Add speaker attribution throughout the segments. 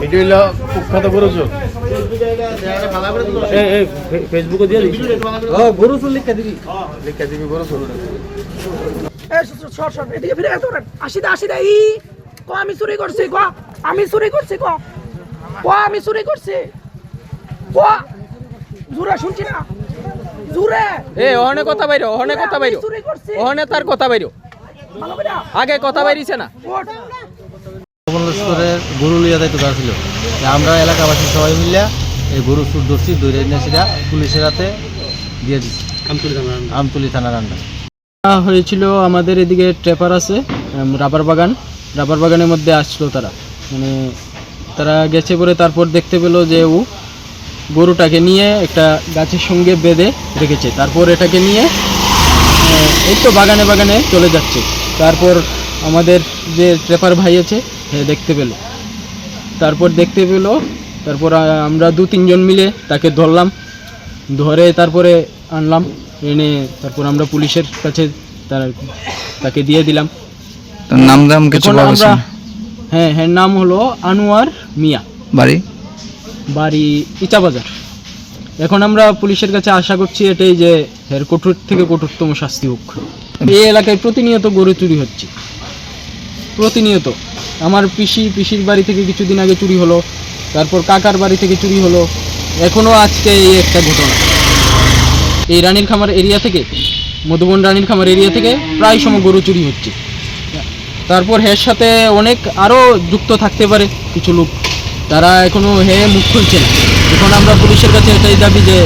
Speaker 1: এটা হলো কুখ্যাত গরু চোর।
Speaker 2: ফেসবুকে দিয়ে দিবি।
Speaker 1: গরু চোর লিখে দিবি গরু চোর।
Speaker 3: এদিকে ফিরে আসি দা ক আমি চুরি করছি ক আমি চুরি করছি ক আমি চুরি করছি ক জুরা শুনছি না জুরে
Speaker 2: ওখানে কথা বাইরো, ওখানে কথা বাইরো, ওখানে তার কথা বাইরো, আগে কথা বাইরিছে না।
Speaker 1: গরু লিয়া দায়িত্ব দেওয়া ছিল, আমরা এলাকাবাসী সবাই মিলে এই গরু চুর ধরছি, দৌড়ে নিয়ে সেটা পুলিশের হাতে দিয়ে দিচ্ছি আমতলী থানার আন্ডার।
Speaker 4: হয়েছিল আমাদের এদিকে ট্রেপার আছে, রাবার বাগানের মধ্যে আসলো তারা, মানে তারা গেছে পরে তারপর দেখতে পেলো যে ও গরুটাকে নিয়ে একটা গাছের সঙ্গে বেঁধে রেখেছে, তারপর এটাকে নিয়ে এই তো বাগানে চলে যাচ্ছে। তারপর আমাদের যে ট্রেপার ভাই আছে দেখতে পেলো, তারপর আমরা 2-3 জন মিলে তাকে ধরলাম, ধরে তারপরে আনলাম, এনে তারপর আমরা পুলিশের কাছে তাকে দিয়ে দিলাম।
Speaker 5: নাম দাম কিছু বলছেন?
Speaker 4: হ্যাঁ, নাম হলো আনোয়ার মিয়া, বাড়ি ইটা বাজার। এখন আমরা পুলিশের কাছে আশা করছি এটাই যে এর কঠোর থেকে কঠোরতম শাস্তি হোক। এই এলাকায় প্রতিনিয়ত গরু চুরি হচ্ছে, প্রতিনিয়ত। আমার পিসির বাড়ি থেকে কিছুদিন আগে চুরি হলো, তারপর কাকার বাড়ি থেকে চুরি হলো, এখনও আজকে এই একটা ঘটনা। এই রানীর খামার এরিয়া থেকে, মধুবন রানীর খামার এরিয়া থেকে প্রায় সময় গরু চুরি হচ্ছে। তারপর এর সাথে অনেক আরও যুক্ত থাকতে পারে কিছু লোক, তারা এখনও মুখ খুলছে না। এখন আমরা পুলিশের কাছে এটাই দাবি যে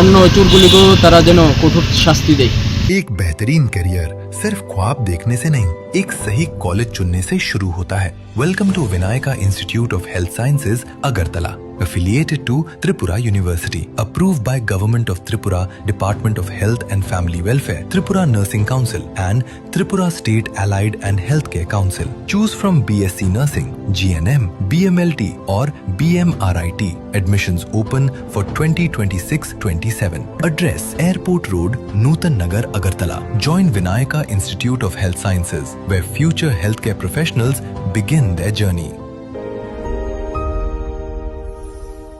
Speaker 4: অন্য চোরগুলিকেও তারা যেন কঠোর শাস্তি দেয়।
Speaker 6: एक बेहतरीन करियर सिर्फ ख्वाब देखने से नहीं, एक सही कॉलेज चुनने से शुरू होता है। Welcome to Vinayaka institute of health sciences Agartala, affiliated to Tripura University, approved by Government of Tripura, Department of Health and Family Welfare, Tripura Nursing Council and Tripura State Allied and Healthcare Council. Choose from BSc Nursing, GNM, BMLT or BMRIT. Admissions open for 2026-27. Address: Airport Road, Nutan Nagar, Agartala. Join Vinayaka Institute of Health Sciences, where future healthcare professionals begin their journey.